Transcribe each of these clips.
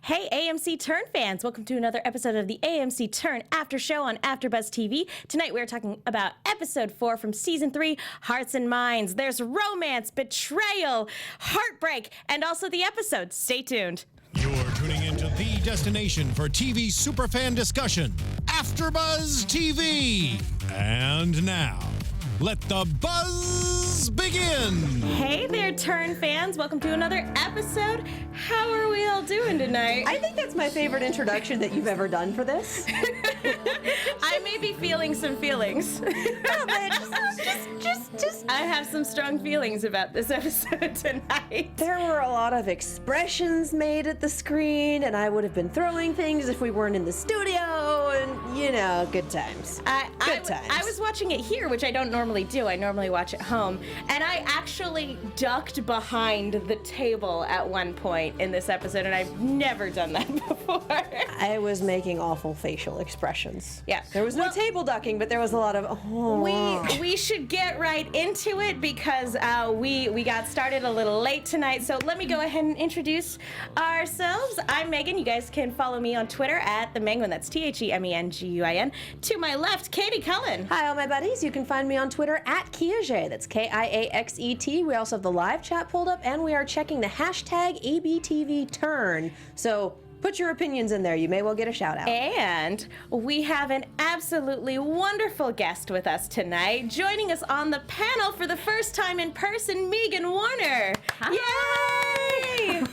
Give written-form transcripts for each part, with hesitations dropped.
Hey, AMC Turn fans! Welcome to another episode of the AMC Turn After Show on AFTERBUZZ TV. Tonight we're talking about episode 4 from season 3, Hearts and Minds. There's romance, betrayal, heartbreak, and also the episode. Stay tuned. You're tuning into the destination for TV superfan discussion, AFTERBUZZ TV. And now, let the buzz begin! Hey there, Turn fans! Welcome to another episode. How are we all doing tonight? I think that's my favorite introduction that you've ever done for this. I may be feeling some feelings. I have some strong feelings about this episode tonight. There were a lot of expressions made at the screen, and I would have been throwing things if we weren't in the studio, and, you know, good times. Good times. I was watching it here, which I don't normally do. I normally watch at home, and I actually ducked behind the table at one point in this episode, and I've never done that before. I was making awful facial expressions. Yeah. There was no table ducking, but there was a lot of, We should get right into it because we got started a little late tonight. So let me go ahead and introduce ourselves. I'm Megan. You guys can follow me on Twitter at the Menguin. That's TheMenguin. To my left, Katie Cullen. Hi, all my buddies. You can find me on Twitter at Kiaxet. That's Kiaxet. We also have the live chat pulled up, and we are checking the hashtag ABTVTurn. So put your opinions in there. You may well get a shout out. And we have an absolutely wonderful guest with us tonight. Joining us on the panel for the first time in person, Meegan Warner. Hi. Yay!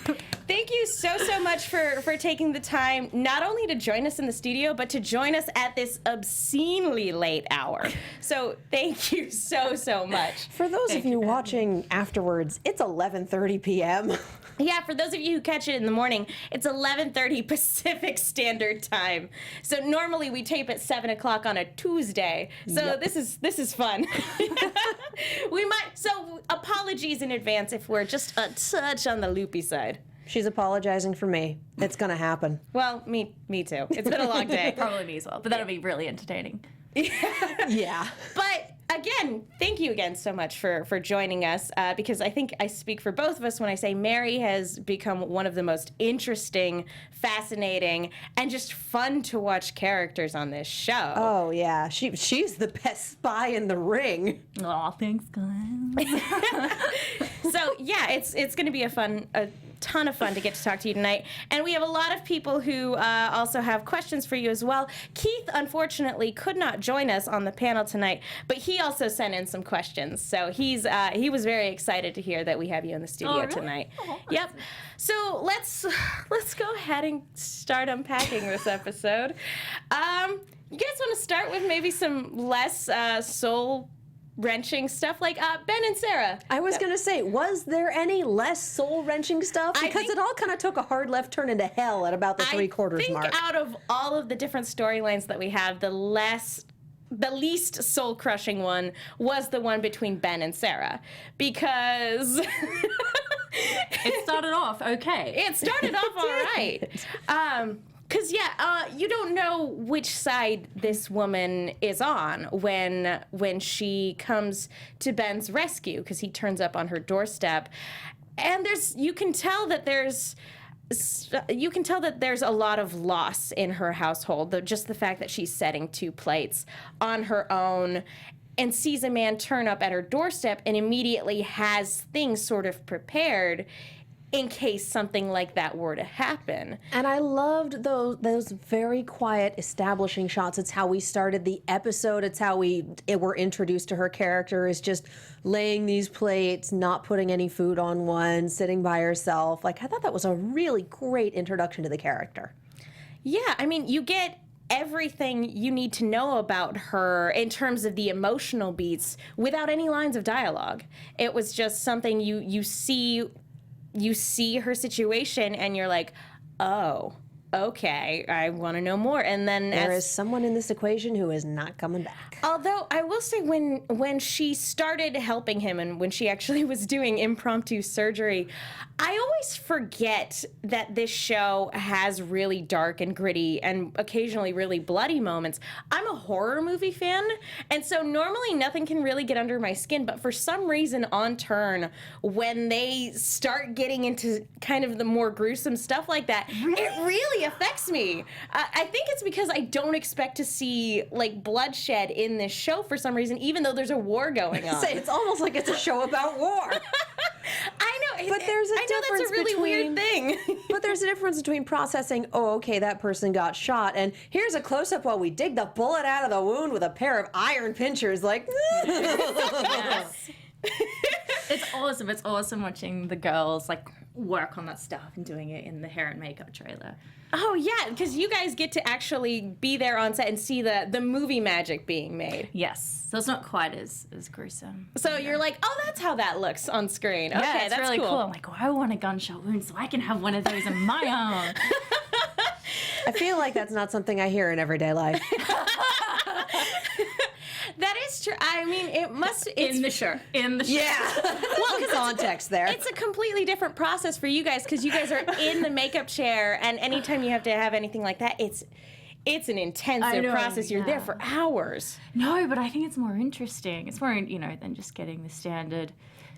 Thank you so much for taking the time not only to join us in the studio, but to join us at this obscenely late hour. So thank you so much. For those of you watching afterwards, it's 11:30 p.m. Yeah, for those of you who catch it in the morning, it's 11:30 Pacific Standard Time. So normally we tape at 7 o'clock on a Tuesday. So this is fun. So apologies in advance if we're just a touch on the loopy side. She's apologizing for me. It's gonna happen. Well, me too. It's been a long day. Probably me as well, but that'll be really entertaining. Yeah. But again, thank you again so much for joining us, because I think I speak for both of us when I say Mary has become one of the most interesting, fascinating, and just fun to watch characters on this show. Oh yeah, she's the best spy in the ring. Aw, thanks, guys. So yeah, it's going to be a ton of fun to get to talk to you tonight. And we have a lot of people who also have questions for you as well. Keith, unfortunately, could not join us on the panel tonight, but he also sent in some questions. So he was very excited to hear that we have you in the studio really? tonight. Oh, yep. So let's go ahead and start unpacking this episode. You guys want to start with maybe some less soul wrenching stuff like Ben and Sarah? I was gonna say, was there any less soul-wrenching stuff? Because it all kind of took a hard left turn into hell at about the three-quarters mark. I think out of all of the different storylines that we have, the least soul-crushing one was the one between Ben and Sarah, because It started off okay. it started off all right. Because, you don't know which side this woman is on when she comes to Ben's rescue, because he turns up on her doorstep. And you can tell that there's a lot of loss in her household. Just the fact that she's setting 2 plates on her own and sees a man turn up at her doorstep and immediately has things sort of prepared in case something like that were to happen. And I loved those very quiet establishing shots. It's how we started the episode. It's how we were introduced to her character, is just laying these plates, not putting any food on one, sitting by herself. Like, I thought that was a really great introduction to the character. Yeah, I mean, you get everything you need to know about her in terms of the emotional beats without any lines of dialogue. It was just something you see her situation and you're like, oh, okay, I want to know more. And then There is someone in this equation who is not coming back. although I will say when she started helping him and when she actually was doing impromptu surgery, I always forget that this show has really dark and gritty and occasionally really bloody moments. I'm a horror movie fan, and so normally nothing can really get under my skin, but for some reason on Turn, when they start getting into kind of the more gruesome stuff like that, it really affects me. I think it's because I don't expect to see like bloodshed in this show for some reason, even though there's a war going on. It's almost like it's a show about war. I know, But there's a I know that's a difference really weird between- thing. But there's a difference between processing, oh, okay, that person got shot, and here's a close-up while we dig the bullet out of the wound with a pair of iron pinchers, like, Yes. It's awesome. It's awesome watching the girls like work on that stuff and doing it in the hair and makeup trailer. Oh yeah, because you guys get to actually be there on set and see the movie magic being made. Yes. So it's not quite as gruesome. So you're like, oh, that's how that looks on screen. Okay, Yeah, it's that's really cool. cool. I'm like, oh, I want a gunshot wound so I can have one of those in my arm. I feel like that's not something I hear in everyday life. That is true. I mean, it must. It's, In the show. In the show. Yeah. Well, some context there. it's a completely different process for you guys because you guys are in the makeup chair, and anytime you have to have anything like that, it's an intensive know, process. You're there yeah. for hours. No, but I think it's more interesting. It's more, than just getting the standard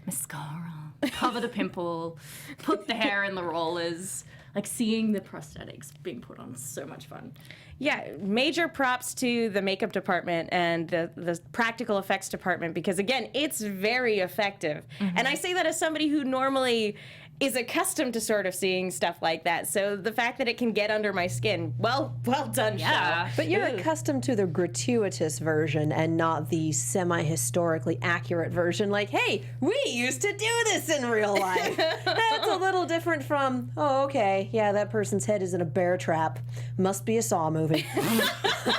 mascara, cover the pimple, put the hair in the rollers. Like seeing the prosthetics being put on is so much fun. Yeah, major props to the makeup department and the practical effects department because, again, it's very effective. And I say that as somebody who normally is accustomed to sort of seeing stuff like that. So the fact that it can get under my skin, well done, Yeah. show. But you're accustomed to the gratuitous version and not the semi-historically accurate version. Like, hey, we used to do this in real life. That's a little different from, oh, okay, yeah, that person's head is in a bear trap. Must be a Saw movie.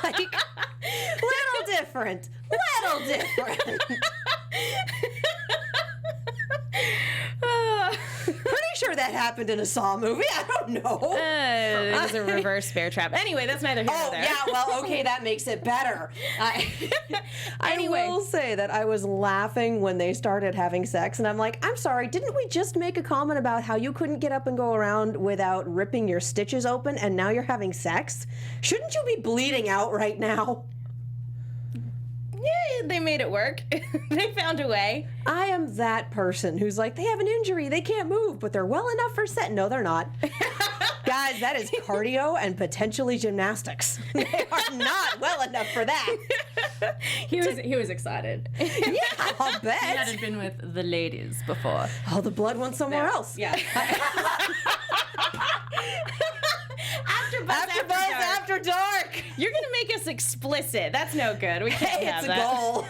Like, little different. Little different. Pretty sure that happened in a Saw movie. I don't know. It was a reverse bear trap. Anyway, that's neither here nor Oh, there. yeah, well, okay, that makes it better. Anyway. I will say that I was laughing when they started having sex, and I'm like, I'm sorry, didn't we just make a comment about how you couldn't get up and go around without ripping your stitches open, and now you're having sex? Shouldn't you be bleeding out right now? Yeah, they made it work. They found a way. I am that person who's like, they have an injury, they can't move, but they're well enough for set. No, they're not. Guys, that is cardio and potentially gymnastics. They are not well enough for that. He was excited. Yeah, I'll He bet. hadn't been with the ladies before. Oh, the blood went somewhere else. Yeah. AfterBuzz After Buzz Dark. After Dark. You're gonna make us explicit. That's no good. We can't Hey, have it's a that. goal.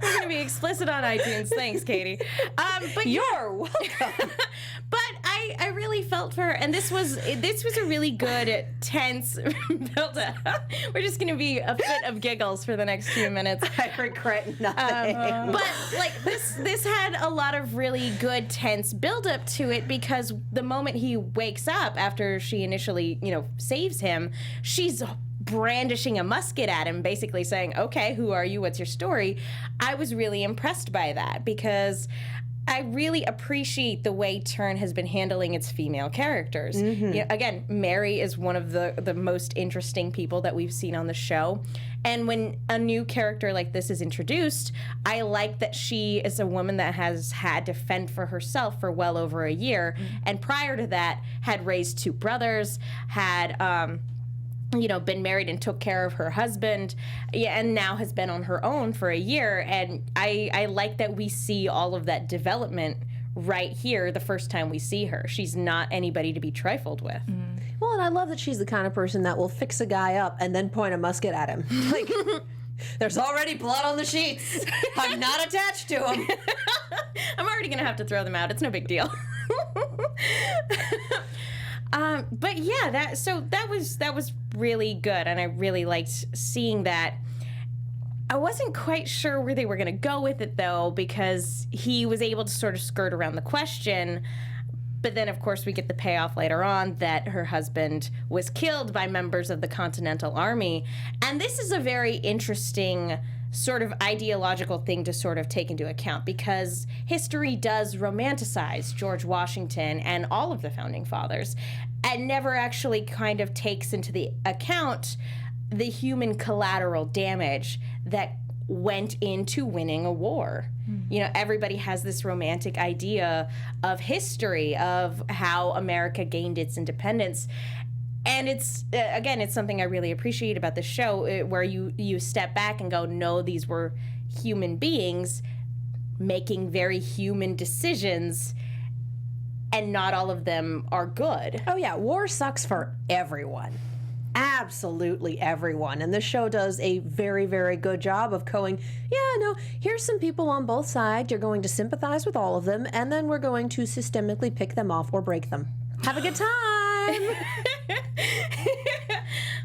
We're gonna be explicit on iTunes. Thanks, Katie. But You're welcome. But I really felt for her, and this was a really good tense build up. We're just gonna be a fit of giggles for the next few minutes. I regret nothing. But like this had a lot of really good tense build up to it because the moment he wakes up after she initially, saves him, she's brandishing a musket at him, basically saying, okay, who are you? What's your story? I was really impressed by that because I really appreciate the way Turn has been handling its female characters. Again, Mary is one of the most interesting people that we've seen on the show. And when a new character like this is introduced, I like that she is a woman that has had to fend for herself for well over a year. And prior to that, had raised two brothers, had been married and took care of her husband, and now has been on her own for a year. And I like that we see all of that development right here the first time we see her. She's not anybody to be trifled with. Well, and I love that she's the kind of person that will fix a guy up and then point a musket at him. Like, there's already blood on the sheets. I'm not attached to him. I'm already gonna have to throw them out. It's no big deal. But yeah, that was really good, and I really liked seeing that. I wasn't quite sure where they were going to go with it though, because he was able to sort of skirt around the question, But then, of course, we get the payoff later on that her husband was killed by members of the Continental Army. And this is a very interesting sort of ideological thing to sort of take into account, because history does romanticize George Washington and all of the founding fathers and never actually kind of takes into the account the human collateral damage that went into winning a war. You know, everybody has this romantic idea of history, of how America gained its independence. And it's, again, it's something I really appreciate about the show, where you step back and go, no, these were human beings making very human decisions, and not all of them are good. Oh, yeah. War sucks for everyone. Absolutely everyone. And this show does a very, very good job of going, yeah, no, here's some people on both sides. You're going to sympathize with all of them, and then we're going to systemically pick them off or break them. Have a good time.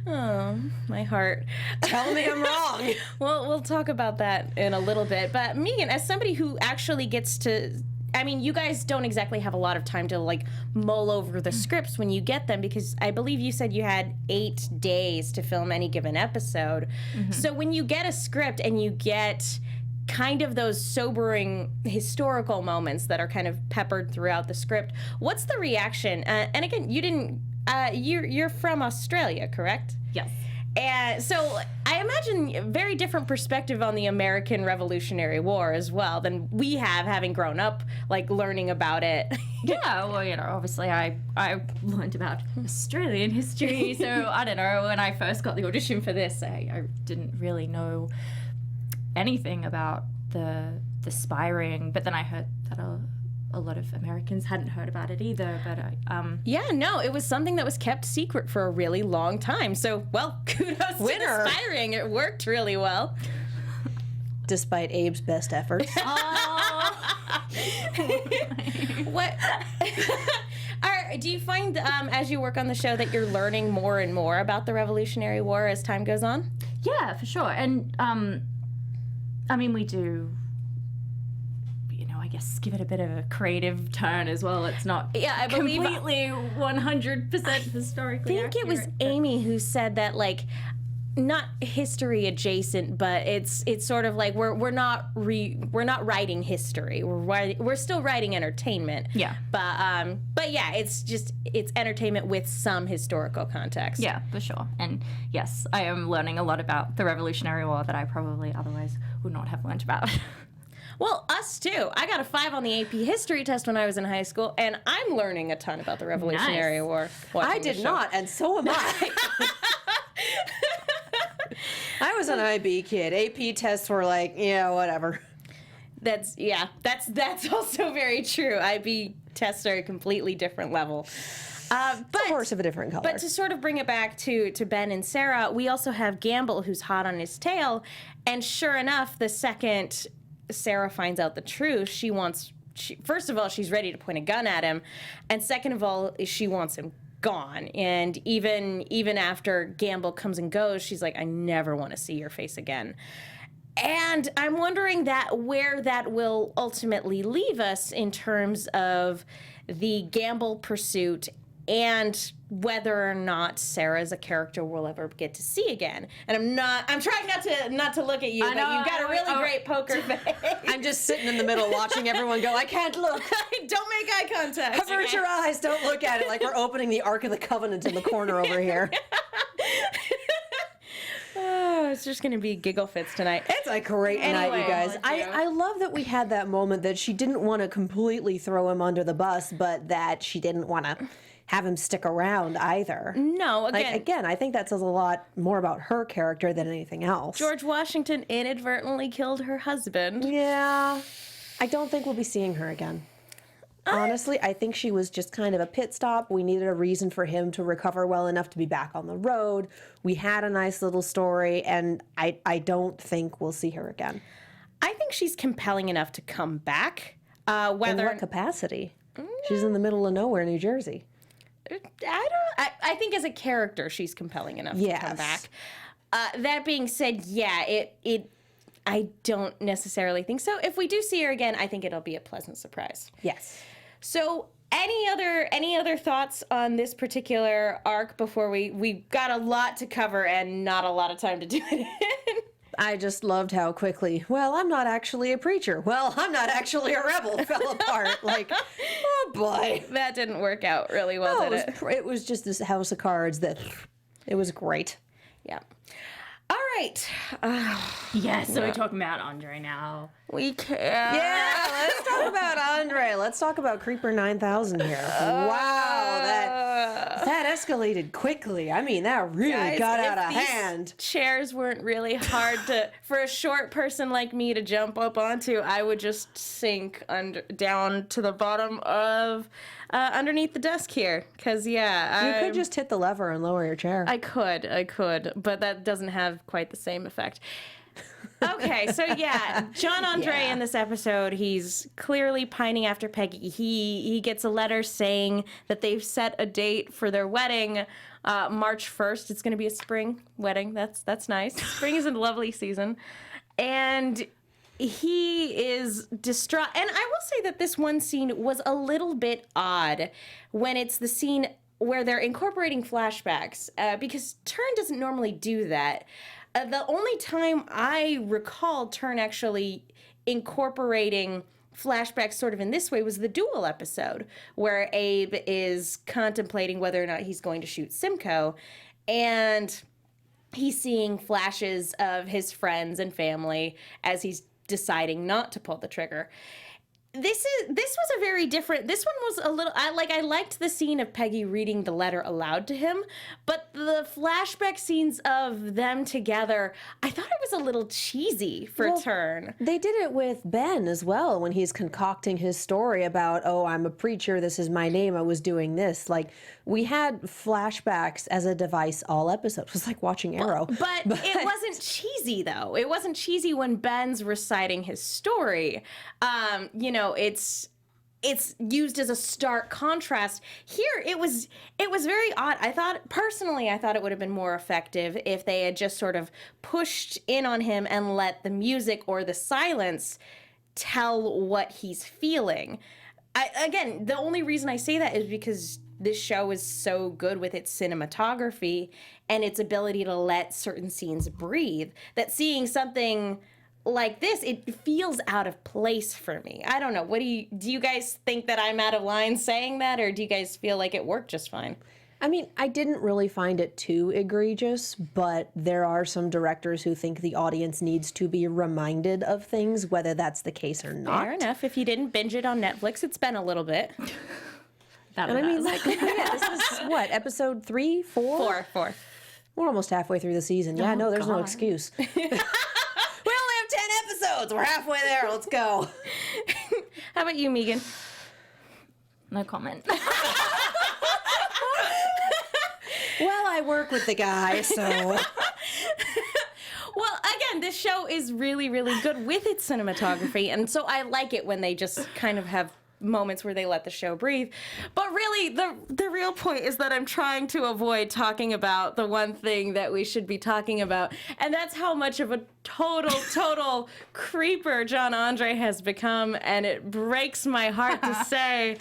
Oh, my heart. Tell me I'm wrong. Well, we'll talk about that in a little bit. But Meegan, as somebody who actually gets to, I mean, you guys don't exactly have a lot of time to like mull over the scripts when you get them, because I believe you said you had 8 days to film any given episode. So when you get a script and you get kind of those sobering historical moments that are kind of peppered throughout the script, what's the reaction? And again, you didn't, you're from Australia, correct? Yes. And so I imagine a very different perspective on the American Revolutionary War as well than we have, having grown up, like, learning about it. Yeah, well, you know, obviously I learned about Australian history, so I don't know, when I first got the audition for this, I didn't really know anything about the spy ring, but then I heard that a lot of Americans hadn't heard about it either, but Yeah, no, it was something that was kept secret for a really long time. So, well, kudos to the spy ring. It worked really well. Despite Abe's best efforts. What? Do you find, as you work on the show, that you're learning more and more about the Revolutionary War as time goes on? Yeah, for sure. And I mean, we do, you know, I guess give it a bit of a creative turn as well. It's not I believe completely 100% historically I think it was accurate, but- Amy who said that, like, not history adjacent, but it's sort of like we're not writing history. We're still writing entertainment. Yeah. But yeah, it's entertainment with some historical context. Yeah, for sure. And yes, I am learning a lot about the Revolutionary War that I probably otherwise would not have learned about. Well, us too. I got a 5 on the AP history test when I was in high school, and I'm learning a ton about the Revolutionary Nice. War. I did not, and so am I. I was an IB kid. AP tests were like, yeah, whatever. That's also very true. IB tests are a completely different level. But A horse of a different color. But to sort of bring it back to Ben and Sarah, we also have Gamble, who's hot on his tail. And sure enough, the second Sarah finds out the truth, first of all, she's ready to point a gun at him. And second of all, she wants him gone. And even after Gamble comes and goes, she's like, I never want to see your face again. And I'm wondering where that will ultimately leave us in terms of the Gamble pursuit, and whether or not Sarah is a character we'll ever get to see again. And I'm trying not to look at you, but you've got a really great poker face. I'm just sitting in the middle watching everyone go, I can't look. Don't make eye contact. Avert your eyes. Don't look at it like we're opening the Ark of the Covenant in the corner over here. Oh, it's just going to be giggle fits tonight. It's a great night, you guys. I love that we had that moment that she didn't want to completely throw him under the bus, but that she didn't want to have him stick around either. No, Again, I think that says a lot more about her character than anything else. George Washington inadvertently killed her husband. Yeah. I don't think we'll be seeing her again. Honestly, I think she was just kind of a pit stop. We needed a reason for him to recover well enough to be back on the road. We had a nice little story, and I don't think we'll see her again. I think she's compelling enough to come back. In what capacity? She's in the middle of nowhere, New Jersey. I think as a character, she's compelling enough to come back. That being said, yeah, I don't necessarily think so. If we do see her again, I think it'll be a pleasant surprise. Yes. So Any other thoughts on this particular arc before we got a lot to cover and not a lot of time to do it in? I just loved how quickly, well, I'm not actually a preacher. Well, I'm not actually a rebel fell apart. Like, oh boy. That didn't work out really well, No, did it? it was just this house of cards that it was great. Yeah. All right. Yes, so we're talking about Andre now. We can. Yeah, let's talk about Andre. Let's talk about Creeper 9000 here. Wow, that escalated quickly. I mean, that really Guys, got if out of these hand. Chairs weren't really hard for a short person like me to jump up onto. I would just sink down to the bottom of underneath the desk here. Because, yeah. You could just hit the lever and lower your chair. I could, but that doesn't have quite the same effect. Okay, so yeah, John Andre in this episode, he's clearly pining after Peggy. He gets a letter saying that they've set a date for their wedding, March 1st. It's going to be a spring wedding. That's nice. Spring is a lovely season. And he is distraught. And I will say that this one scene was a little bit odd when it's the scene where they're incorporating flashbacks, because Turn doesn't normally do that. The only time I recall Turn actually incorporating flashbacks sort of in this way was the Duel episode, where Abe is contemplating whether or not he's going to shoot Simcoe, and he's seeing flashes of his friends and family as he's deciding not to pull the trigger. This was a very different. This one was a little. I liked the scene of Peggy reading the letter aloud to him, but the flashback scenes of them together, I thought it was a little cheesy for Turn. They did it with Ben as well when he's concocting his story about, oh, I'm a preacher, this is my name, I was doing this. Like, we had flashbacks as a device all episode. It was like watching Arrow. But it wasn't cheesy, though. It wasn't cheesy when Ben's reciting his story. It's used as a stark contrast. Here, it was very odd. I thought it would have been more effective if they had just sort of pushed in on him and let the music or the silence tell what he's feeling. Again, the only reason I say that is because this show is so good with its cinematography and its ability to let certain scenes breathe, that seeing something like this, it feels out of place for me. I don't know. Do you guys think that I'm out of line saying that, or do you guys feel like it worked just fine? I mean, I didn't really find it too egregious, but there are some directors who think the audience needs to be reminded of things, whether that's the case or not. Fair enough. If you didn't binge it on Netflix, it's been a little bit. And I mean, like, yeah, this is what, episode 3, 4? 4. We're almost halfway through the season. Yeah, no, there's no excuse. We only have 10 episodes. We're halfway there. Let's go. How about you, Meegan? No comment. Well, I work with the guy, so... Well, again, this show is really, really good with its cinematography, and so I like it when they just kind of have moments where they let the show breathe. But really, the real point is that I'm trying to avoid talking about the one thing that we should be talking about, and that's how much of a total creeper John Andre has become, and it breaks my heart to say.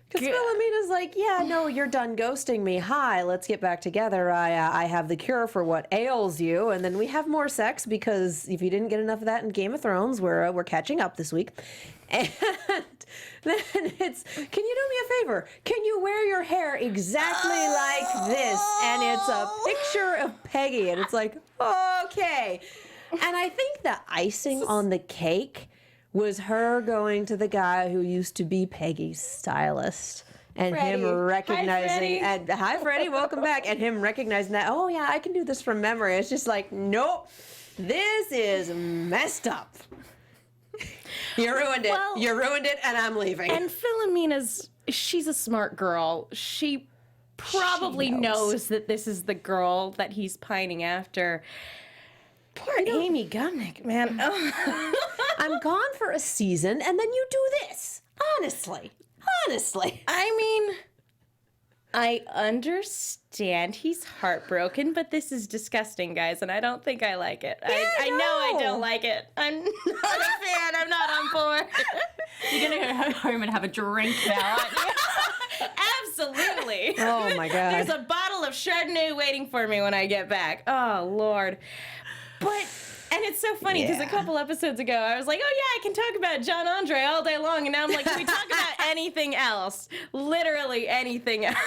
Because Philomena's like, yeah, no, you're done ghosting me. Hi, let's get back together. I have the cure for what ails you. And then we have more sex, because if you didn't get enough of that in Game of Thrones, we're catching up this week. And then it's, can you do me a favor? Can you wear your hair exactly like this? And it's a picture of Peggy. And it's like, okay. And I think the icing on the cake was her going to the guy who used to be Peggy's stylist, and Freddie. him recognizing, Hi, and hi Freddie, welcome back, and him recognizing that, oh yeah, I can do this from memory. It's just like, nope, this is messed up. You ruined it. Well, you ruined it, and I'm leaving. And she's a smart girl. She probably knows that this is the girl that he's pining after. Poor Amy Gumnick, man. Oh. I'm gone for a season, and then you do this. Honestly. I mean, I understand he's heartbroken, but this is disgusting, guys, and I don't think I like it. I know I don't like it. I'm not a fan. I'm not on board. You're going to go home and have a drink now, aren't you? Absolutely. Oh my God. There's a bottle of Chardonnay waiting for me when I get back. Oh, Lord. And it's so funny because a couple episodes ago, I was like, oh, yeah, I can talk about John Andre all day long. And now I'm like, can we talk about anything else? Literally anything else.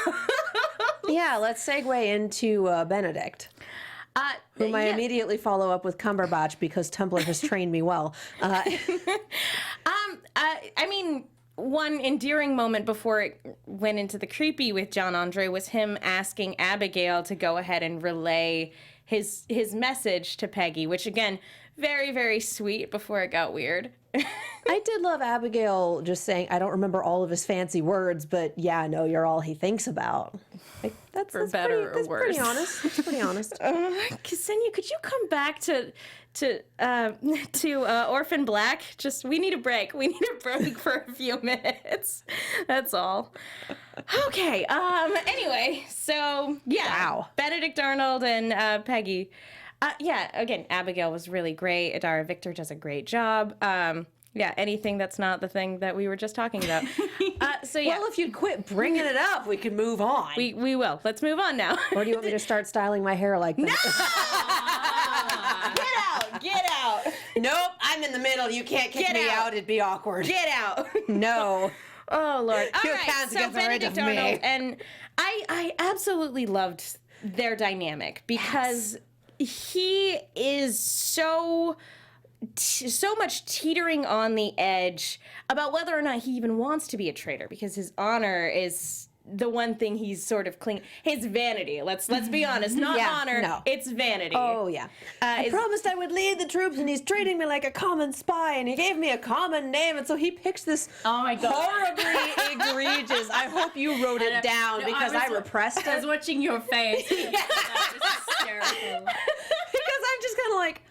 Yeah, let's segue into Benedict. Whom I immediately follow up with Cumberbatch because Tumblr has trained me well. I mean, one endearing moment before it went into the creepy with John Andre was him asking Abigail to go ahead and relay his message to Peggy, which again, very, very sweet before it got weird. I did love Abigail just saying, I don't remember all of his fancy words, but yeah, no, you're all he thinks about. Like, that's better or worse. Pretty honest. That's pretty honest. Ksenia, could you come back to Orphan Black? Just, we need a break. We need a break for a few minutes. That's all. Okay. Anyway, so yeah. Wow. Benedict Arnold and Peggy. Yeah. Again, Abigail was really great. Adara Victor does a great job. Yeah, anything that's not the thing that we were just talking about. So yeah. Well, if you'd quit bringing it up, we could move on. We will. Let's move on now. Or do you want me to start styling my hair like that? No! Get out! Nope, I'm in the middle. You can't kick me out. It'd be awkward. Get out! No. Oh, Lord. All Your right, hands so get rid Benedict of me. Arnold, and I absolutely loved their dynamic because he is so much teetering on the edge about whether or not he even wants to be a traitor because his honor is the one thing he's sort of clinging. His vanity. Let's be honest. Not honor. No. It's vanity. Oh yeah. I promised I would lead the troops, and he's treating me like a common spy, and he gave me a common name, and so he picks this horribly egregious. I hope you wrote it down because I repressed it. I was watching your face. That was hysterical. Because I'm just kind of like,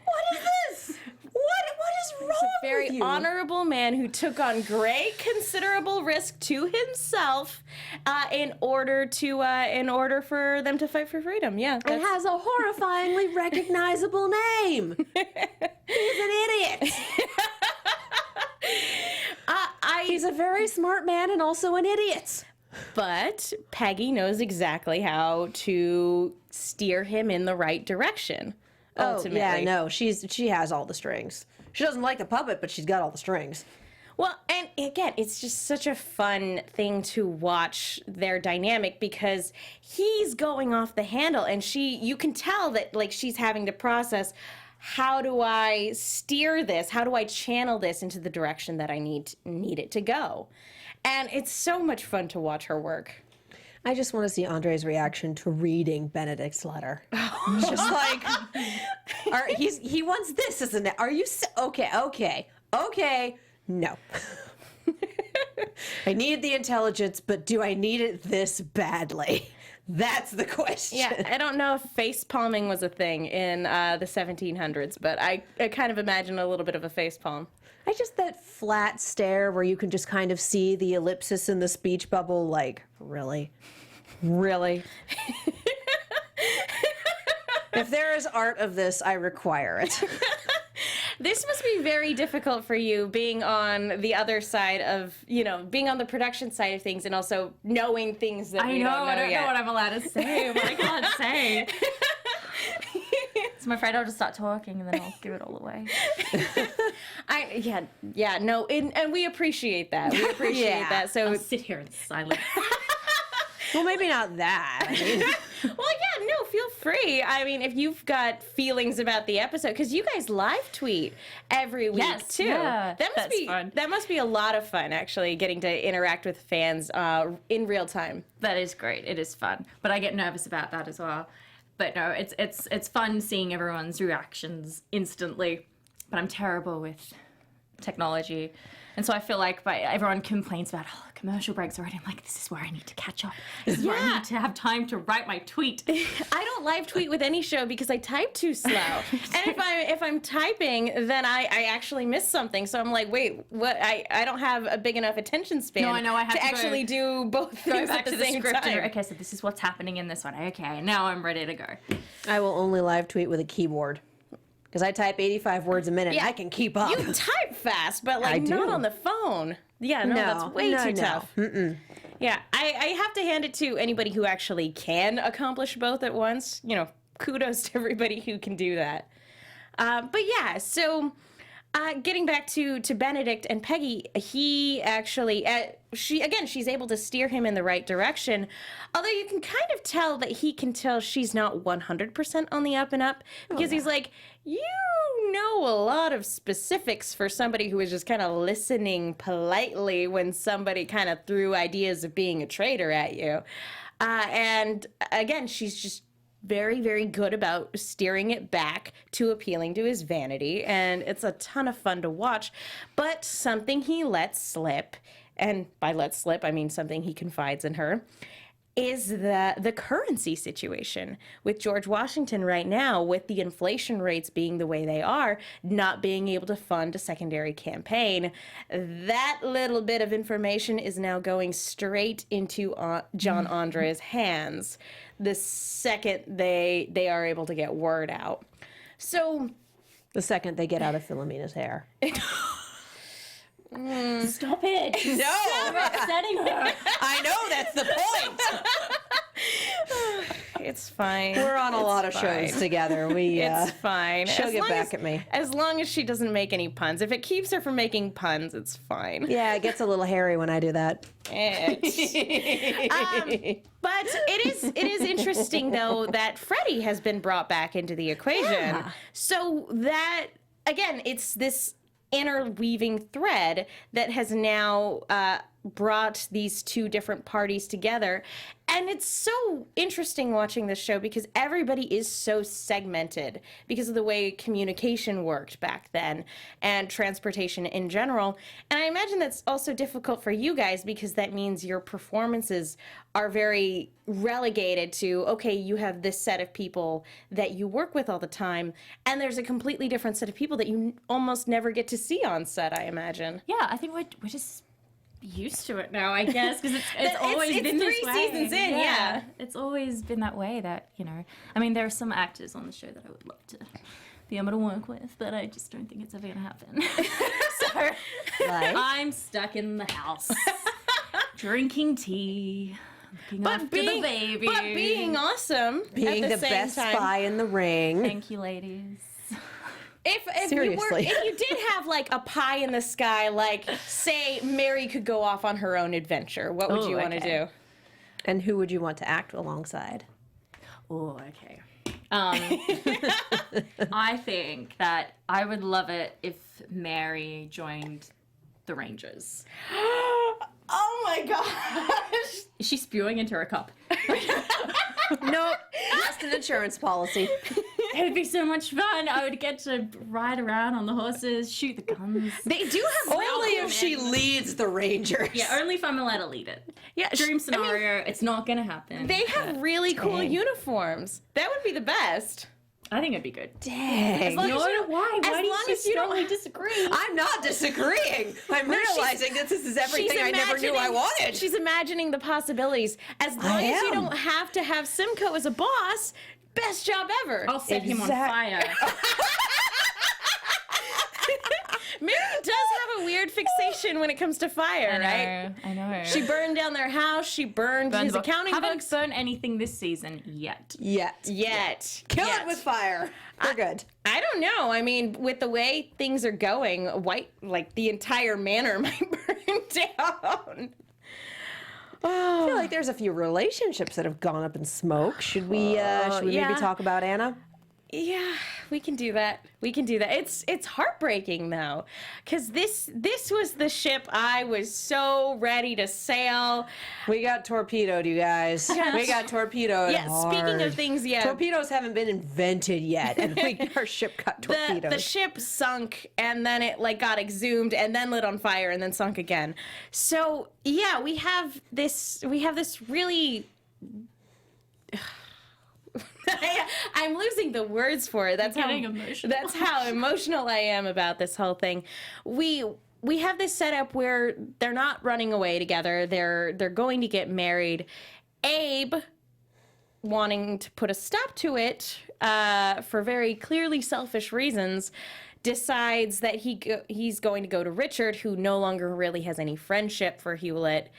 what is this? What is wrong a very with you? honorable man who took on great considerable risk to himself in order for them to fight for freedom. Yeah, and has a horrifyingly recognizable name. He's an idiot. He's a very smart man and also an idiot. But Peggy knows exactly how to steer him in the right direction. Ultimately. Oh, yeah, no, she has all the strings. She doesn't like the puppet, but she's got all the strings. Well, and again, it's just such a fun thing to watch their dynamic because he's going off the handle and you can tell that like she's having to process, how do I steer this? How do I channel this into the direction that I need it to go? And it's so much fun to watch her work. I just want to see Andre's reaction to reading Benedict's letter. Just like, he wants this, isn't it? Are you okay? No. I need the intelligence, but do I need it this badly? That's the question. Yeah, I don't know if face palming was a thing in the 1700s, but I kind of imagine a little bit of a face palm. That flat stare where you can just kind of see the ellipsis in the speech bubble, like, really? Really? If there is art of this, I require it. This must be very difficult for you being on the other side of, being on the production side of things and also knowing things that we don't know I don't yet. know what I'm allowed to say, what I can't say. So I'm afraid I'll just start talking and then I'll give it all away. And we appreciate that. We appreciate that. So I'll sit here in silence. Well, maybe not that. I mean, well, yeah, no, feel free. I mean, if you've got feelings about the episode, because you guys live tweet every week too. Yeah, that's fun. That must be a lot of fun, actually, getting to interact with fans in real time. That is great. It is fun, but I get nervous about that as well. But no, it's fun seeing everyone's reactions instantly. But I'm terrible with technology. And so I feel like everyone complains about, commercial breaks already. I'm like, this is where I need to catch up. This is where I need to have time to write my tweet. I don't live tweet with any show because I type too slow. And if I'm typing, then I actually miss something. So I'm like, wait, what? I don't have a big enough attention span. No, I know. I have to actually do both things back at the to the same script. time. Okay, so this is what's happening in this one. Okay, now I'm ready to go. I will only live tweet with a keyboard. Because I type 85 words a minute. Yeah. I can keep up. You type fast, but like I not do. on the phone. Yeah, no, that's way too tough. Yeah, I have to hand it to anybody who actually can accomplish both at once. You know, kudos to everybody who can do that. But yeah, so getting back to Benedict and Peggy, he actually, she's able to steer him in the right direction. Although you can kind of tell that he can tell she's not 100% on the up and up, because he's like, you know a lot of specifics for somebody who is just kind of listening politely when somebody kind of threw ideas of being a traitor at you. And again, she's just very, very good about steering it back to appealing to his vanity, and it's a ton of fun to watch. But something he lets slip, and by lets slip, I mean something he confides in her, is the currency situation with George Washington right now, with the inflation rates being the way they are, not being able to fund a secondary campaign. That little bit of information is now going straight into John Andre's hands the second they are able to get word out. So The second they get out of Philomena's hair. Stop it. No! You're upsetting her. I know, that's the point! it's fine. We're on a lot of fine. shows together. It's fine. She'll As get long back as- at me. As long as she doesn't make any puns. If it keeps her from making puns, it's fine. Yeah, it gets a little hairy when I do that. But it is interesting though that Freddie has been brought back into the equation. Yeah. So that again, it's this interweaving thread that has now brought these two different parties together. And it's so interesting watching this show because everybody is so segmented because of the way communication worked back then and transportation in general. And I imagine that's also difficult for you guys because that means your performances are very relegated to, okay, you have this set of people that you work with all the time, and there's a completely different set of people that you almost never get to see on set, I imagine. Yeah, I think we're just used to it now, I guess, because it's always been this way. 3 seasons in, yeah. It's always been that way that, you know, I mean, there are some actors on the show that I would love to be able to work with, but I just don't think it's ever going to happen. So Like? I'm stuck in the house, drinking tea, looking after the baby. But being awesome Being at the the same best time. spy in the ring. Thank you, ladies. If Seriously. if you did have like a pie in the sky, like say Mary could go off on her own adventure, what would Oh, you want to okay. do? And who would you want to act alongside? Oh, okay. I think that I would love it if Mary joined the Rangers. Oh my gosh! Is she spewing into her cup? Nope, just an insurance policy. It would be so much fun. I would get to ride around on the horses, shoot the guns. They do have real Only cool if she leads the Rangers. Yeah, only if I'm allowed to lead it. Yeah, Dream scenario, it's not gonna happen. They have really cool uniforms. That would be the best. I think it'd be good. Dang. long as you don't- Why? as Why do long you as you don't- strongly disagree? I'm not disagreeing. I'm realizing that this is everything I never knew I wanted. She's imagining the possibilities. As long I as you am. don't have to have Simcoe as a boss, best job ever. I'll set him on Exact- fire. Mary does have a weird fixation when it comes to fire, right? I know. She burned down their house. She burned his accounting Haven't books. burned anything this season yet. Yet. Kill Yet. it with fire. We're good. I don't know. I mean, with the way things are going, the entire manor might burn down. I feel like there's a few relationships that have gone up in smoke. Should we yeah. maybe talk about Anna? Yeah, we can do that. It's heartbreaking though, because this was the ship I was so ready to sail. We got torpedoed, you guys. We got torpedoed. Yeah, speaking hard. of things, yeah. Torpedoes haven't been invented yet, and our ship got torpedoed. The ship sunk and then it got exhumed and then lit on fire and then sunk again. So yeah, we have this really. I'm losing the words for it. That's Getting emotional. That's how emotional I am about this whole thing. We have this setup where they're not running away together. They're going to get married. Abe wanting to put a stop to it for very clearly selfish reasons, decides that he's going to go to Richard, who no longer really has any friendship for Hewlett,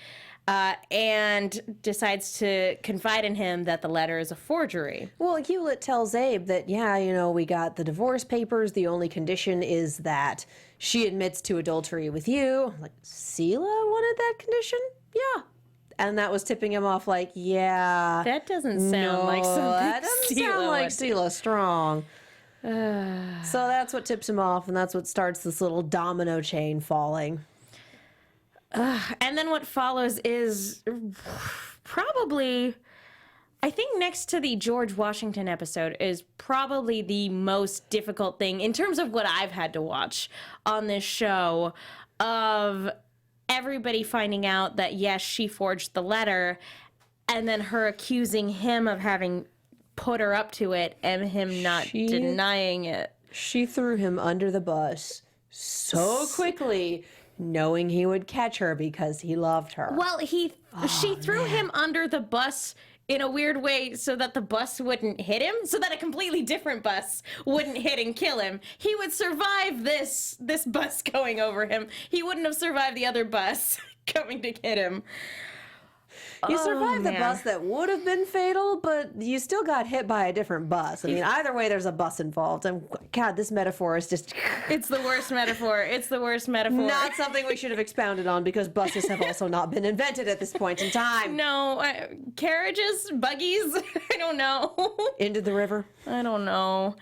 and decides to confide in him that the letter is a forgery. Well, Hewlett tells Abe that, yeah, you know, we got the divorce papers. The only condition is that she admits to adultery with you. Like, Sela wanted that condition? Yeah. And that was tipping him off like, yeah. That doesn't sound like something That doesn't sound like Sela Strong. So that's what tips him off, and that's what starts this little domino chain falling. And then what follows is probably, I think next to the George Washington episode, is probably the most difficult thing in terms of what I've had to watch on this show, of everybody finding out that, yes, she forged the letter, and then her accusing him of having put her up to it and him not denying it. She threw him under the bus so quickly, knowing he would catch her because he loved her. Well, she threw him under the bus in a weird way so that the bus wouldn't hit him, so that a completely different bus wouldn't hit and kill him. He would survive this bus going over him. He wouldn't have survived the other bus coming to hit him. You survived the bus that would have been fatal, but you still got hit by a different bus. I mean, either way, there's a bus involved. And God, this metaphor is just... It's the worst metaphor. It's the worst metaphor. Not something we should have expounded on, because buses have also not been invented at this point in time. No, carriages, buggies, I don't know. Into the river. I don't know.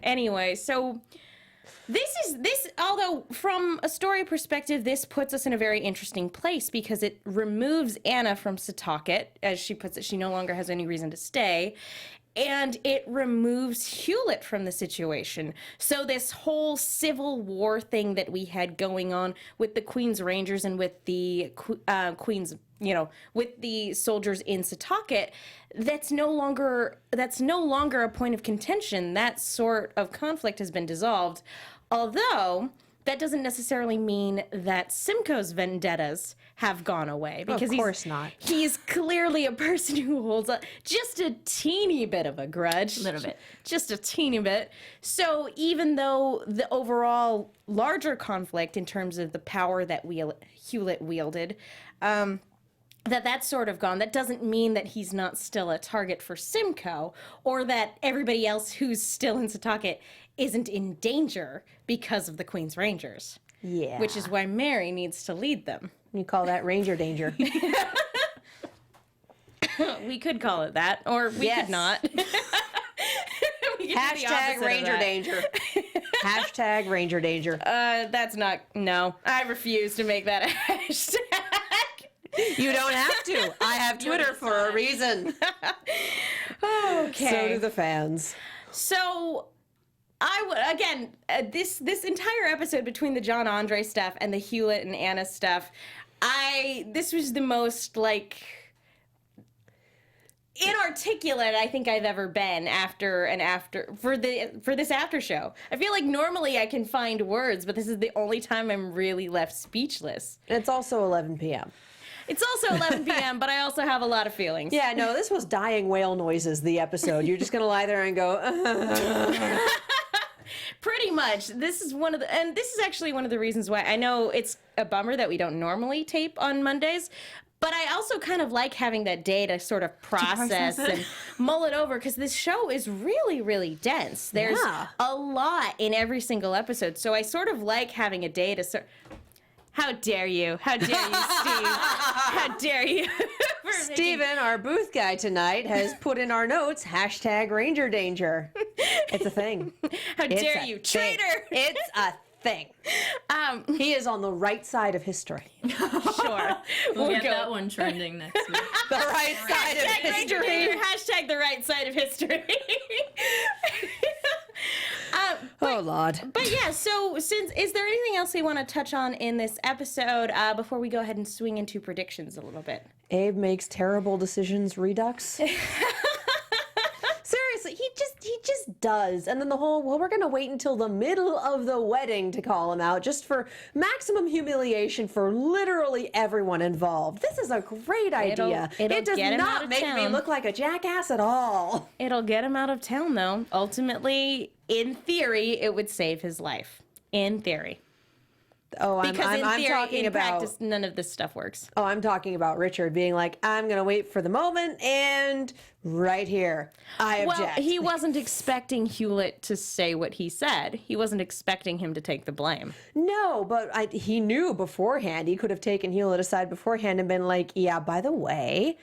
Anyway, so... This, although from a story perspective, this puts us in a very interesting place because it removes Anna from Setauket. As she puts it, she no longer has any reason to stay. And it removes Hewlett from the situation. So this whole Civil War thing that we had going on with the Queen's Rangers and with the Queen's, with the soldiers in Setauket, that's no longer a point of contention. That sort of conflict has been dissolved. Although that doesn't necessarily mean that Simcoe's vendettas have gone away, because of course not. He's clearly a person who holds just a teeny bit of a grudge. A little bit. Just a teeny bit. So even though the overall larger conflict in terms of the power that Hewlett wielded, that's sort of gone, that doesn't mean that he's not still a target for Simcoe, or that everybody else who's still in Setauket isn't in danger because of the Queen's Rangers. Yeah. Which is why Mary needs to lead them. You call that Ranger danger. We could call it that, or we could not. We could do the opposite of Ranger that. danger. Hashtag Ranger danger. That's not, no. I refuse to make that a hashtag. You don't have to. I have Twitter for a reason. Okay. So do the fans. So I would, again, this entire episode between the John Andre stuff and the Hewlett and Anna stuff, this was the most, like, inarticulate I think I've ever been for this after show. I feel like normally I can find words, but this is the only time I'm really left speechless. It's also 11 p.m. It's also 11 p.m., but I also have a lot of feelings. Yeah, no, this was dying whale noises, the episode. You're just going to lie there and go, Pretty much. This is actually one of the reasons why I know it's a bummer that we don't normally tape on Mondays, but I also kind of like having that day to sort of process and mull it over, because this show is really, really dense. There's a lot in every single episode, so I sort of like having a day to How dare you? How dare you, Steve? How dare you? Steven, our booth guy tonight, has put in our notes, hashtag Ranger danger. It's a thing. How dare you, traitor! It's a thing. He is on the right side of history. Sure. We'll get that one trending next week. The right side of Ranger history. danger, hashtag the right side of history. Oh, Lord. But yeah, so is there anything else we want to touch on in this episode before we go ahead and swing into predictions a little bit? Abe makes terrible decisions redux. Seriously, he just does. And then the whole, well, we're going to wait until the middle of the wedding to call him out, just for maximum humiliation for literally everyone involved. This is a great idea. It'll it does get him out not of make me town. look like a jackass at all. It'll get him out of town, though. Ultimately, in theory, it would save his life. In theory. Oh, Because in I'm theory, talking in about. practice, none of this stuff works. Oh, I'm talking about Richard being like, I'm going to wait for the moment, and right here, I object. Well, he wasn't expecting Hewlett to say what he said. He wasn't expecting him to take the blame. No, but he knew beforehand. He could have taken Hewlett aside beforehand and been like, yeah, by the way,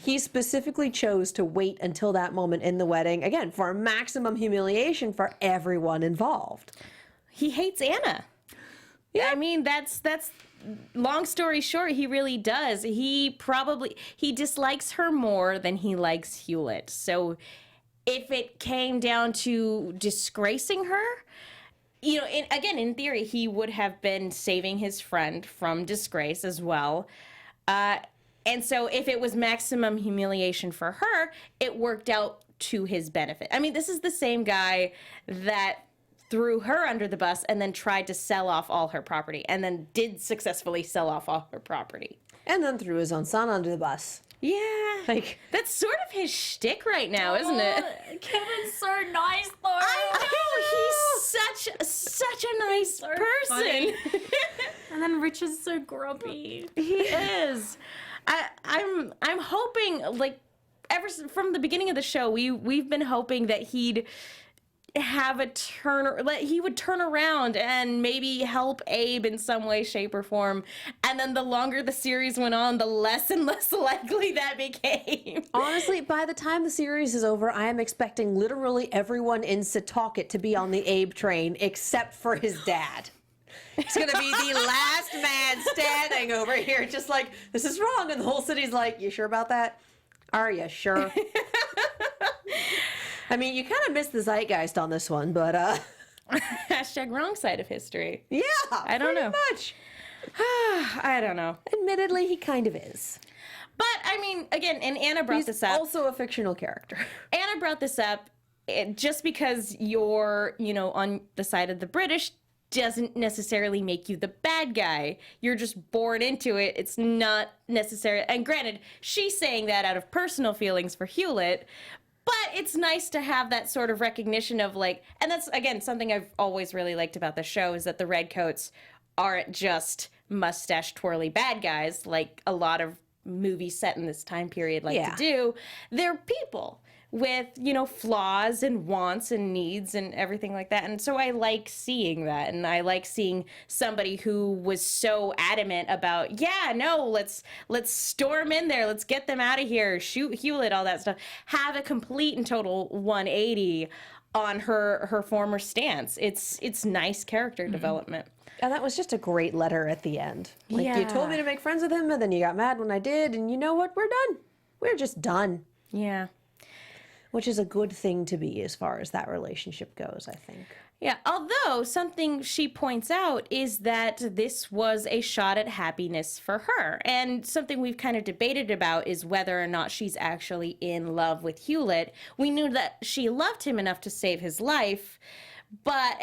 he specifically chose to wait until that moment in the wedding, again, for maximum humiliation for everyone involved. He hates Anna. Yeah, I mean, that's long story short, he really does. He dislikes her more than he likes Hewlett. So if it came down to disgracing her, you know, in theory, he would have been saving his friend from disgrace as well. And so if it was maximum humiliation for her, it worked out to his benefit. I mean, this is the same guy that threw her under the bus and then tried to sell off all her property and then did successfully sell off all her property. And then threw his own son under the bus. Yeah. Like, That's sort of his shtick right now, isn't it? Kevin's so nice, though. I know, he's such a nice person. funny. And then Richard's so grumpy. He is. I'm hoping, like, from the beginning of the show, we've been hoping that he'd have he would turn around and maybe help Abe in some way, shape, or form. And then the longer the series went on, the less and less likely that became. honestly, by the time the series is over, I am expecting literally everyone in Setauket to be on the Abe train except for his dad. He's going to be the last man standing over here, just like, this is wrong. And the whole city's like, you sure about that? Are you sure? I mean, you kind of missed the zeitgeist on this one, but Hashtag wrong side of history. yeah, I don't know. pretty much. I don't know. Admittedly, he kind of is. But, I mean, again, and Anna brought this up. Also a fictional character. Anna brought this up. Just because you're, on the side of the British doesn't necessarily make you the bad guy. You're just born into it. It's not necessary. And granted, she's saying that out of personal feelings for Hewlett, but it's nice to have that sort of recognition of, like, and that's, again, something I've always really liked about the show is that the Redcoats aren't just mustache twirly bad guys like a lot of movies set in this time period like to do. They're people with, flaws and wants and needs and everything like that. And so I like seeing that. And I like seeing somebody who was so adamant about, let's storm in there. Let's get them out of here. Shoot Hewlett, all that stuff. Have a complete and total 180 on her former stance. It's nice character development. And that was just a great letter at the end. Like, you told me to make friends with him, and then you got mad when I did, and you know what? We're done. We're just done. Yeah. Which is a good thing to be as far as that relationship goes, I think. Yeah, although something she points out is that this was a shot at happiness for her. And something we've kind of debated about is whether or not she's actually in love with Hewlett. We knew that she loved him enough to save his life, but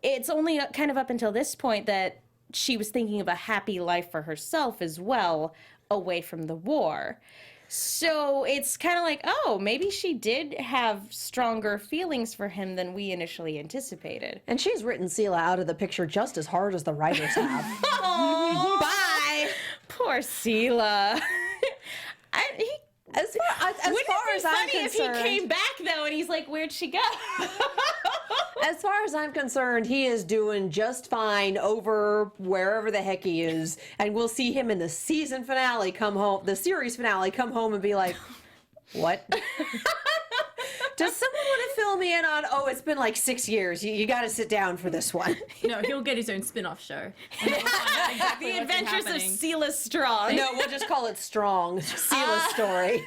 it's only kind of up until this point that she was thinking of a happy life for herself as well, away from the war. So it's kind of like, oh, maybe she did have stronger feelings for him than we initially anticipated. And she's written Sela out of the picture just as hard as the writers have. Oh, Bye! poor Sela. As far as I'm Funny if he concerned, came back though, and he's like, "Where'd she go?" as far as I'm concerned, he is doing just fine over wherever the heck he is, and we'll see him in the season finale come home, the series finale come home and be like, "What?" Does someone want to fill me in on? Oh, it's been like 6 years. You got to sit down for this one. No, he'll get his own spin-off show. And then we'll find out exactly The what's been Adventures of happening. Sela Strong. No, we'll just call it Strong. Sela's story.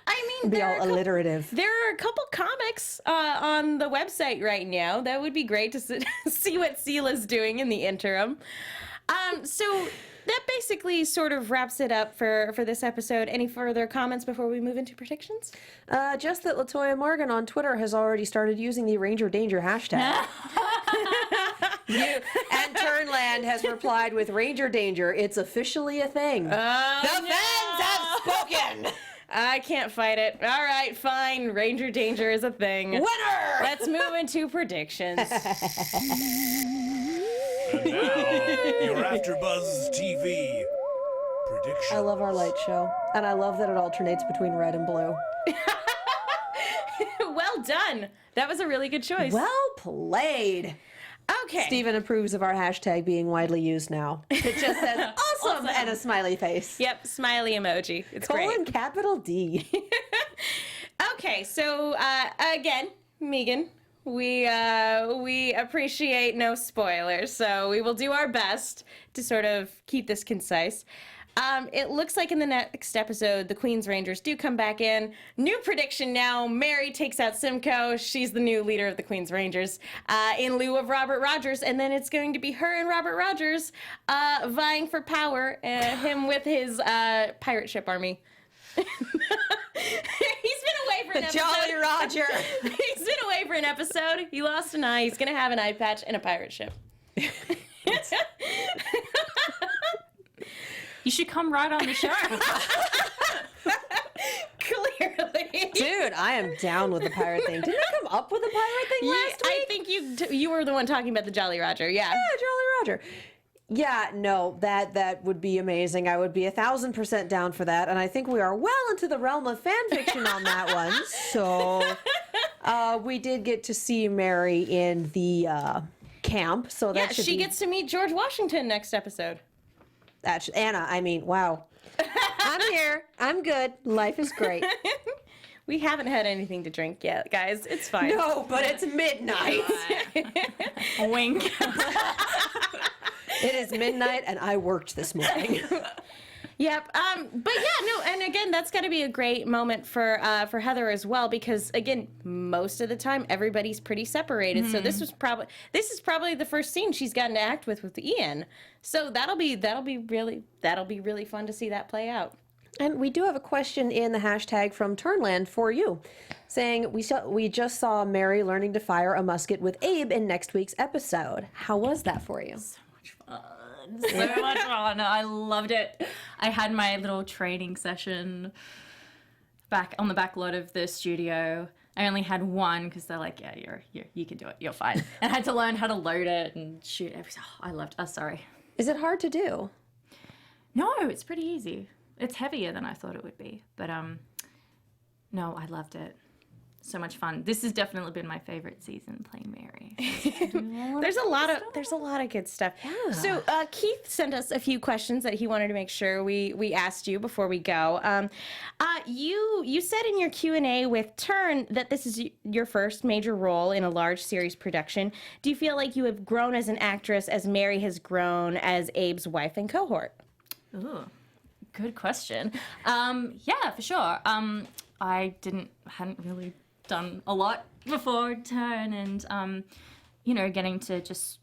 I mean, Be all alliterative. there are a couple comics on the website right now. That would be great to see what Sela's doing in the interim. So that basically sort of wraps it up for this episode. Any further comments before we move into predictions? Just that Latoya Morgan on Twitter has already started using the Ranger Danger hashtag. And Turnland has replied with Ranger Danger. It's officially a thing. The fans have spoken. I can't fight it. All right, fine. Ranger Danger is a thing. Winner! Let's move into predictions. And now, your AfterBuzz TV prediction. I love our light show, and I love that it alternates between red and blue. Well done. That was a really good choice. Well played. Okay. Stephen approves of our hashtag being widely used now. It just says awesome and a smiley face. Yep, smiley emoji. It's Colon great. capital D. Okay, so again, Meegan, we appreciate no spoilers, so we will do our best to sort of keep this concise. It looks like in the next episode, the Queen's Rangers do come back in. New prediction now, Mary takes out Simcoe. She's the new leader of the Queen's Rangers in lieu of Robert Rogers. And then it's going to be her and Robert Rogers vying for power, him with his pirate ship army. He's been away for an episode. Jolly Roger. He's been away for an episode. He lost an eye. He's going to have an eye patch and a pirate ship. You should come right on the show. Clearly. Dude, I am down with the pirate thing. Didn't I come up with the pirate thing last week? I think you were the one talking about the Jolly Roger, yeah. Yeah, Jolly Roger. Yeah, no, that would be amazing. I would be 1,000% down for that, and I think we are well into the realm of fan fiction on that one. So, we did get to see Mary in the camp, so that should she be... gets to meet George Washington next episode. Anna, I mean, wow. I'm here. I'm good. Life is great. We haven't had anything to drink yet, guys. It's fine. No, but it's midnight. Wink. It is midnight, and I worked this morning. Yep. But yeah, no, and again, that's got to be a great moment for Heather as well, because again, most of the time everybody's pretty separated. So this is probably the first scene she's gotten to act with Ian. So that'll be really fun to see that play out. And we do have a question in the hashtag from Turnland for you, saying we just saw Mary learning to fire a musket with Abe in next week's episode. How was that for you? So much fun. I loved it. I had my little training session back on the back lot of the studio. I only had one because they're like, yeah, you can do it. You're fine. And I had to learn how to load it and shoot everything. Oh, I loved it. Sorry. Is it hard to do? No, it's pretty easy. It's heavier than I thought it would be. But no, I loved it. So much fun. This has definitely been my favorite season, playing Mary. There's a lot of good stuff. Yeah. So Keith sent us a few questions that he wanted to make sure we asked you before we go. You said in your Q&A with Turn that this is your first major role in a large series production. Do you feel like you have grown as an actress as Mary has grown as Abe's wife and cohort? Ooh, good question. Yeah, for sure. I hadn't really done a lot before Turn, and getting to just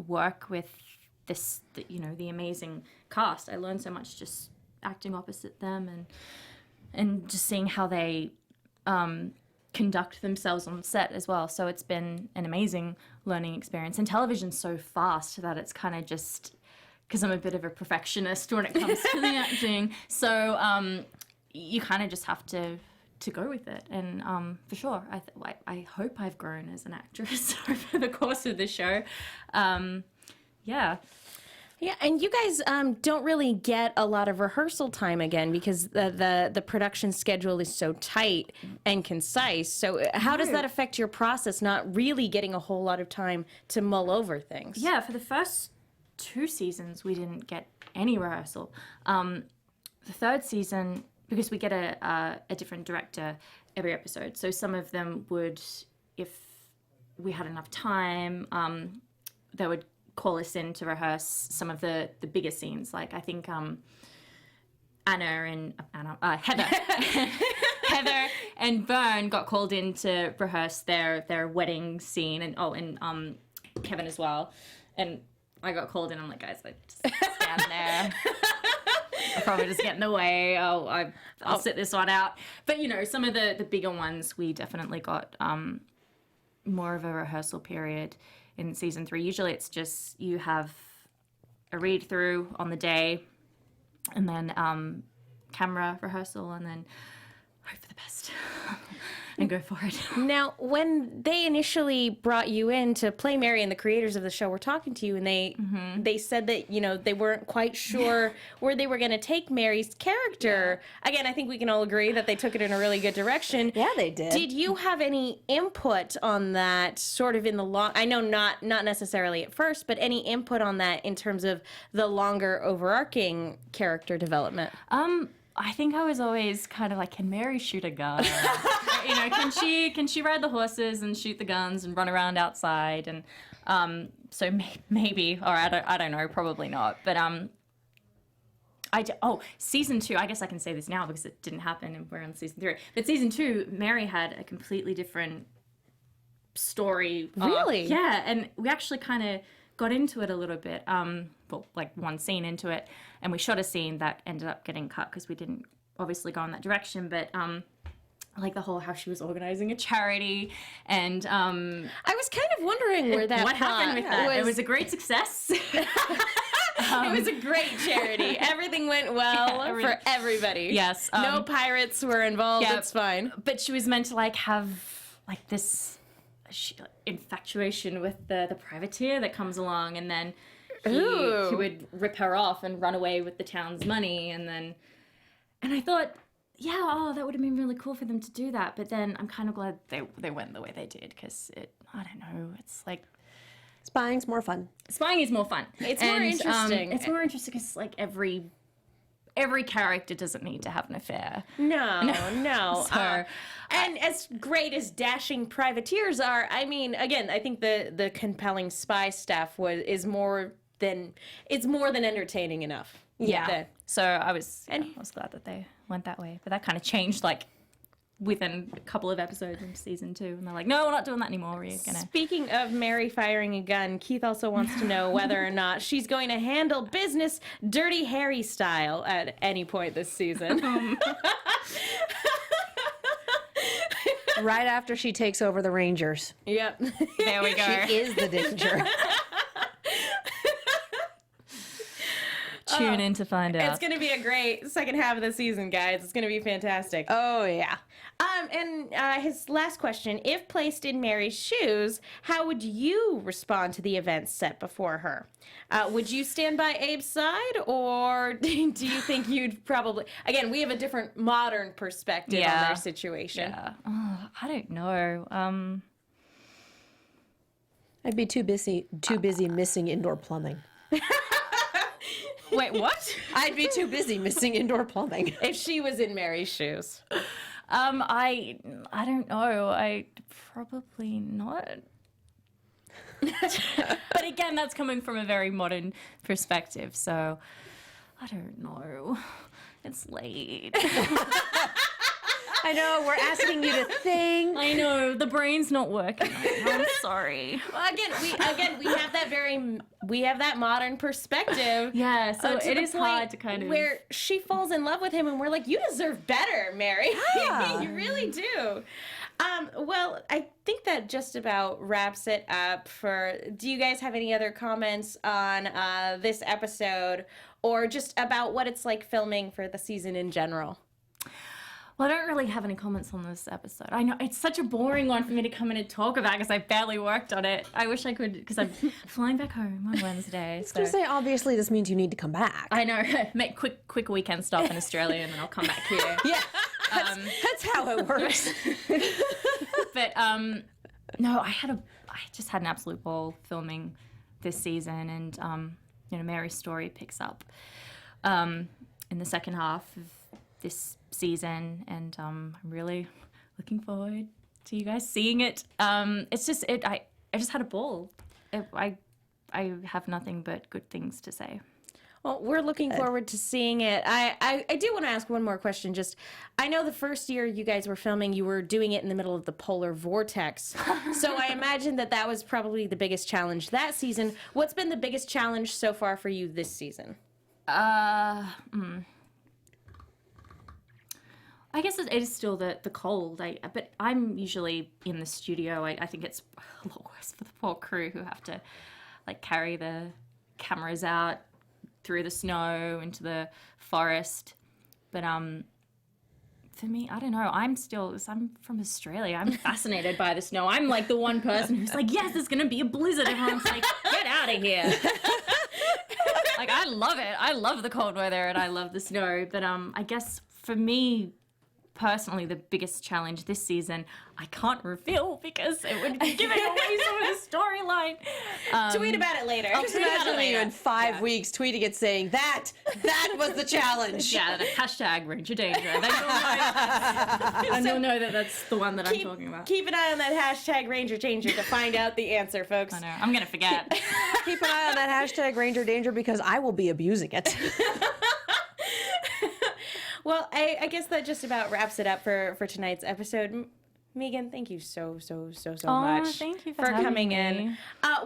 work with the amazing cast. I learned so much just acting opposite them and just seeing how they conduct themselves on set as well. So it's been an amazing learning experience. And television's so fast that it's kind of just, because I'm a bit of a perfectionist when it comes to the acting, so you kind of just have to go with it. And for sure, I hope I've grown as an actress over the course of the show. Yeah. Yeah, and you guys don't really get a lot of rehearsal time again because the production schedule is so tight and concise. So how does that affect your process, not really getting a whole lot of time to mull over things? Yeah, for the first 2 seasons, we didn't get any rehearsal. The third season, because we get a different director every episode, so some of them would, if we had enough time, they would call us in to rehearse some of the bigger scenes. Like I think Heather Heather and Byrne got called in to rehearse their wedding scene, and Kevin as well. And I got called in. I'm like, guys, I just down there. I'll probably just get in the way. I'll sit this one out. But, you know, some of the bigger ones, we definitely got more of a rehearsal period in season 3. Usually it's just you have a read through on the day and then camera rehearsal and then hope for the best and go for it. Now, when they initially brought you in to play Mary and the creators of the show were talking to you and they said that, you know, they weren't quite sure where they were going to take Mary's character. Yeah. Again, I think we can all agree that they took it in a really good direction. Yeah, they did. Did you have any input on that sort of in the long, I know not necessarily at first, but any input on that in terms of the longer overarching character development? I think I was always kind of like, can Mary shoot a gun? You know, can she ride the horses and shoot the guns and run around outside? And so maybe, or I don't know, probably not. But season 2. I guess I can say this now because it didn't happen and we're on season 3. But season 2, Mary had a completely different story. Really? Yeah, and we actually kind of got into it a little bit. Well, like one scene into it, and we shot a scene that ended up getting cut because we didn't obviously go in that direction. But like the whole how she was organizing a charity, and I was kind of wondering where that what happened with that. It was a great success. It was a great charity. Everything went well for everybody. Yes. No pirates were involved. Yeah, it's fine. But she was meant to like have like this infatuation with the privateer that comes along, and then he would rip her off and run away with the town's money, and I thought, yeah, that would have been really cool for them to do that. But then I'm kind of glad they went the way they did because I don't know, it's like Spying's more fun. Spying is more fun. It's more interesting. It's more interesting because like every character doesn't need to have an affair. No. So, and as great as dashing privateers are, I mean, again, I think the compelling spy stuff is more than entertaining enough. Yeah. So I was glad that they went that way. But that kind of changed like within a couple of episodes in season 2, and they're like, no, we're not doing that anymore. We're gonna. Speaking of Mary firing a gun, Keith also wants to know whether or not she's going to handle business Dirty Harry style at any point this season. Right after she takes over the Rangers. Yep. There we go. She is the danger. Tune in to find out. It's going to be a great second half of the season, guys. It's going to be fantastic. Oh, yeah. And his last question, if placed in Mary's shoes, how would you respond to the events set before her? Would you stand by Abe's side, or do you think you'd probably... Again, we have a different modern perspective on their situation. Yeah. Oh, I don't know. I'd be too busy missing indoor plumbing. Wait, what? I'd be too busy missing indoor plumbing. If she was in Mary's shoes. I don't know. I probably not. But again, that's coming from a very modern perspective, so I don't know. It's late. I know, we're asking you to think. I know, the brain's not working. I'm sorry. Well, we have that modern perspective. Yeah, so to it the is point hard to kind of... where she falls in love with him, and we're like, you deserve better, Mary. Yeah. You really do. Well, I think that just about wraps it up do you guys have any other comments on this episode, or just about what it's like filming for the season in general? Well, I don't really have any comments on this episode. I know it's such a boring one for me to come in and talk about because I barely worked on it. I wish I could, because I'm flying back home on Wednesday. I was going to say, obviously, this means you need to come back. I know. Make quick weekend stop in Australia, and then I'll come back here. Yeah, that's how it works. But no, I just had an absolute ball filming this season, and Mary's story picks up in the second half of this season, and I'm really looking forward to you guys seeing it. It's just I just had a ball. I have nothing but good things to say. Well, we're looking forward to seeing it. I do want to ask one more question. Just, I know the first year you guys were filming, you were doing it in the middle of the polar vortex. So I imagine that was probably the biggest challenge that season. What's been the biggest challenge so far for you this season? I guess it is still the cold. But I'm usually in the studio. I think it's a lot worse for the poor crew who have to like carry the cameras out through the snow into the forest. But for me, I don't know. I'm from Australia. I'm fascinated by the snow. I'm like the one person who's like, yes, there's gonna be a blizzard. Everyone's like, get out of here. Like, I love it. I love the cold weather and I love the snow. But I guess for me personally, the biggest challenge this season, I can't reveal because it would be giving away some of the storyline. Tweet about it later. Just imagine you in 5 weeks tweeting it saying that was the challenge. Yeah, the hashtag Ranger Danger. And you'll know that that's the one that I'm talking about. Keep an eye on that hashtag Ranger Danger to find out the answer, folks. I know. I'm going to forget. Keep an eye on that hashtag Ranger Danger because I will be abusing it. Well, I guess that just about wraps it up for tonight's episode. Meegan, thank you so much thank you for having coming me. in.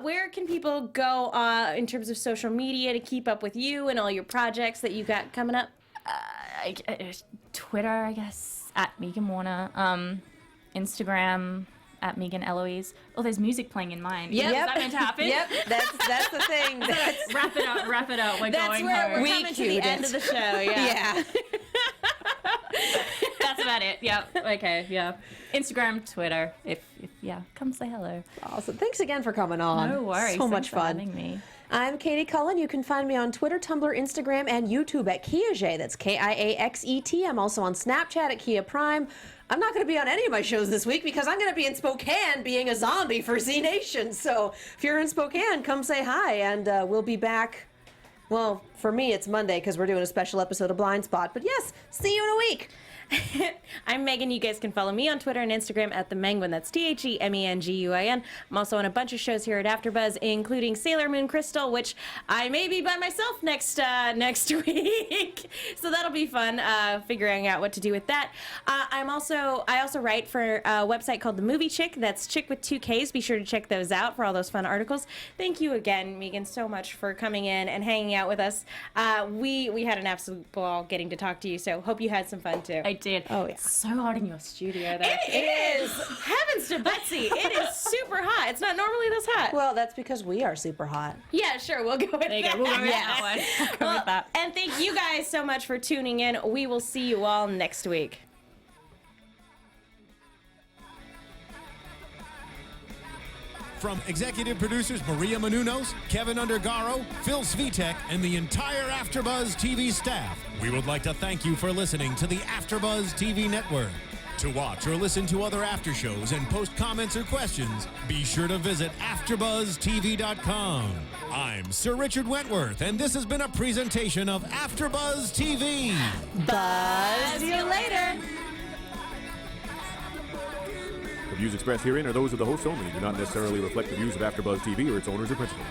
Where can people go in terms of social media to keep up with you and all your projects that you got coming up? Twitter, I guess, at Meegan Warner. Instagram, at Meegan Eloise. Oh, there's music playing in mine. Yep. Is that meant to happen? Yep, that's the thing. Wrap it up. We're That's going where home. we're coming to the cued end it. of the show. Yeah. That's about it. Yeah. Okay. Yeah. Instagram, Twitter. If come say hello. Awesome. Thanks again for coming on. No worries. So much Thanks for fun. having me. I'm Katie Cullen. You can find me on Twitter, Tumblr, Instagram, and YouTube at Kiaxet. That's Kiaxet. I'm also on Snapchat at Kia Prime. I'm not going to be on any of my shows this week because I'm going to be in Spokane being a zombie for Z Nation. So if you're in Spokane, come say hi, and we'll be back. Well, for me, it's Monday because we're doing a special episode of Blind Spot. But yes, see you in a week. I'm Megan. You guys can follow me on Twitter and Instagram at The Menguin. That's TheMenguin. I'm also on a bunch of shows here at AfterBuzz, including Sailor Moon Crystal, which I may be by myself next week. So that'll be fun, figuring out what to do with that. I also write for a website called The Movie Chick. That's Chick with 2 Ks. Be sure to check those out for all those fun articles. Thank you again, Meegan, so much for coming in and hanging out with us. We had an absolute ball getting to talk to you, so hope you had some fun too. I did. Oh, yeah. It's so hot in your studio, though. It is. Heavens to Betsy. It is super hot. It's not normally this hot. Well, that's because we are super hot. Yeah, sure. We'll go with There you that. go. We'll go with that one. We'll go with that. And thank you guys so much for tuning in. We will see you all next week. From executive producers Maria Menounos, Kevin Undergaro, Phil Svitek, and the entire AfterBuzz TV staff, we would like to thank you for listening to the AfterBuzz TV network. To watch or listen to other after shows and post comments or questions, be sure to visit AfterBuzzTV.com. I'm Sir Richard Wentworth, and this has been a presentation of AfterBuzz TV. Buzz See you later. The views expressed herein are those of the hosts only and do not necessarily reflect the views of AfterBuzz TV or its owners or principals.